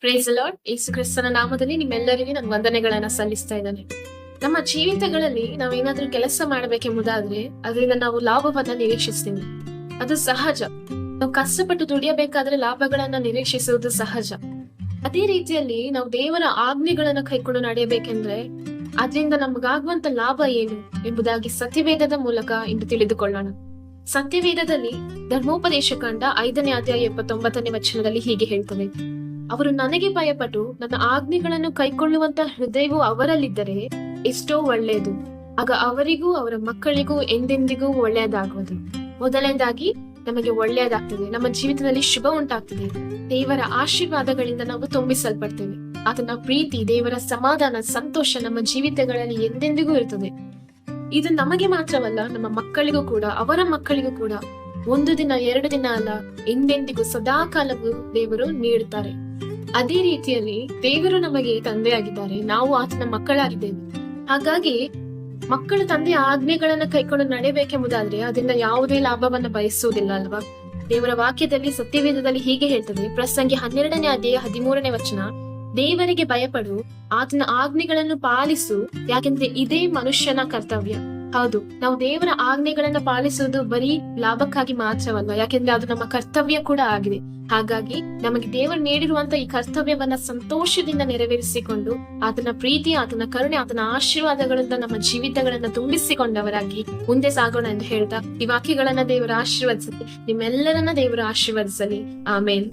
Price lord. ಯೇಸು ಕ್ರಿಸ್ತನ ನಾಮದಲ್ಲಿ ನಿಮ್ಮೆಲ್ಲರಿಗೆ ನಾನು ವಂದನೆಗಳನ್ನ ಸಲ್ಲಿಸ್ತಾ ಇದ್ದೇನೆ. ನಮ್ಮ ಜೀವಿತಗಳಲ್ಲಿ ನಾವೇನಾದ್ರೂ ಕೆಲಸ ಮಾಡಬೇಕೆಂಬುದಾದ್ರೆ ಅದರಿಂದ ನಾವು ಲಾಭವನ್ನ ನಿರೀಕ್ಷಿಸ್ತೀವಿ. ಅದು ಸಹಜ. ನಾವು ಕಷ್ಟಪಟ್ಟು ದುಡಿಯಬೇಕಾದ್ರೆ ಲಾಭಗಳನ್ನ ನಿರೀಕ್ಷಿಸುವುದು ಸಹಜ. ಅದೇ ರೀತಿಯಲ್ಲಿ ನಾವು ದೇವರ ಆಜ್ಞೆಗಳನ್ನ ಕೈಕೊಂಡು ನಡೆಯಬೇಕೆಂದ್ರೆ ಅದರಿಂದ ನಮಗಾಗುವಂತ ಲಾಭ ಏನು ಎಂಬುದಾಗಿ ಸತ್ಯವೇದದ ಮೂಲಕ ಇಂದು ತಿಳಿದುಕೊಳ್ಳೋಣ. ಸತ್ಯವೇದದಲ್ಲಿ ಧರ್ಮೋಪದೇಶ ಕಂಡ 5ನೇ ಅಧ್ಯಾಯ 29ನೇ ವಚನದಲ್ಲಿ ಹೀಗೆ ಹೇಳ್ತದೆ: ಅವರು ನನಗೆ ಭಯಪಟ್ಟು ನನ್ನ ಆಜ್ಞೆಗಳನ್ನು ಕೈಕೊಳ್ಳುವಂತ ಹೃದಯವು ಅವರಲ್ಲಿದ್ದರೆ ಎಷ್ಟೋ ಒಳ್ಳೆಯದು, ಆಗ ಅವರಿಗೂ ಅವರ ಮಕ್ಕಳಿಗೂ ಎಂದೆಂದಿಗೂ ಒಳ್ಳೆಯದಾಗುವುದು. ಮೊದಲನೇದಾಗಿ ನಮಗೆ ಒಳ್ಳೆಯದಾಗ್ತದೆ, ನಮ್ಮ ಜೀವಿತದಲ್ಲಿ ಶುಭ ಉಂಟಾಗ್ತದೆ. ದೇವರ ಆಶೀರ್ವಾದಗಳಿಂದ ನಾವು ತುಂಬಿಸಲ್ಪಡ್ತೇವೆ. ಆತನ ಪ್ರೀತಿ, ದೇವರ ಸಮಾಧಾನ, ಸಂತೋಷ ನಮ್ಮ ಜೀವಿತಗಳಲ್ಲಿ ಎಂದೆಂದಿಗೂ ಇರ್ತದೆ. ಇದು ನಮಗೆ ಮಾತ್ರವಲ್ಲ, ನಮ್ಮ ಮಕ್ಕಳಿಗೂ ಕೂಡ, ಅವರ ಮಕ್ಕಳಿಗೂ ಕೂಡ ಒಂದು ದಿನ 2 ದಿನ ಅಲ್ಲ, ಎಂದೆಂದಿಗೂ ಸದಾ ಕಾಲವೂ ದೇವರು ನೀಡುತ್ತಾರೆ. ಅದೇ ರೀತಿಯಲ್ಲಿ ದೇವರು ನಮಗೆ ತಂದೆಯಾಗಿದ್ದಾರೆ, ನಾವು ಆತನ ಮಕ್ಕಳಾಗಿದ್ದೇವೆ. ಹಾಗಾಗಿ ಮಕ್ಕಳು ತಂದೆಯ ಆಜ್ಞೆಗಳನ್ನ ಕೈಕೊಂಡು ನಡೆಯಬೇಕೆಂಬುದಾದ್ರೆ ಅದರಿಂದ ಯಾವುದೇ ಲಾಭವನ್ನ ಬಯಸುವುದಿಲ್ಲ ಅಲ್ವಾ? ದೇವರ ವಾಕ್ಯದಲ್ಲಿ ಸತ್ಯವೇದದಲ್ಲಿ ಹೀಗೆ ಹೇಳ್ತದೆ, ಪ್ರಸಂಗಿ 12ನೇ ಅಧ್ಯಾಯ 13ನೇ ವಚನ: ದೇವರಿಗೆ ಭಯಪಡು, ಆತನ ಆಜ್ಞೆಗಳನ್ನು ಪಾಲಿಸು, ಯಾಕೆಂದ್ರೆ ಇದೇ ಮನುಷ್ಯನ ಕರ್ತವ್ಯ. ಹೌದು, ನಾವು ದೇವರ ಆಜ್ಞೆಗಳನ್ನ ಪಾಲಿಸುವುದು ಬರೀ ಲಾಭಕ್ಕಾಗಿ ಮಾತ್ರವಲ್ಲ, ಯಾಕೆಂದ್ರೆ ಅದು ನಮ್ಮ ಕರ್ತವ್ಯ ಕೂಡ ಆಗಿದೆ. ಹಾಗಾಗಿ ನಮಗೆ ದೇವರು ನೀಡಿರುವಂತ ಈ ಕರ್ತವ್ಯವನ್ನ ಸಂತೋಷದಿಂದ ನೆರವೇರಿಸಿಕೊಂಡು ಆತನ ಪ್ರೀತಿ, ಆತನ ಕರುಣೆ, ಆತನ ಆಶೀರ್ವಾದಗಳಿಂದ ನಮ್ಮ ಜೀವಿತಗಳನ್ನ ತುಂಬಿಸಿಕೊಂಡವರಾಗಿ ಮುಂದೆ ಸಾಗೋಣ ಎಂದು ಹೇಳ್ತಾ ಈ ವಾಕ್ಯಗಳನ್ನ ದೇವರು ಆಶೀರ್ವದಿಸಲಿ. ನಿಮ್ಮೆಲ್ಲರನ್ನ ದೇವರು ಆಶೀರ್ವದಿಸಲಿ. ಆಮೇನ್.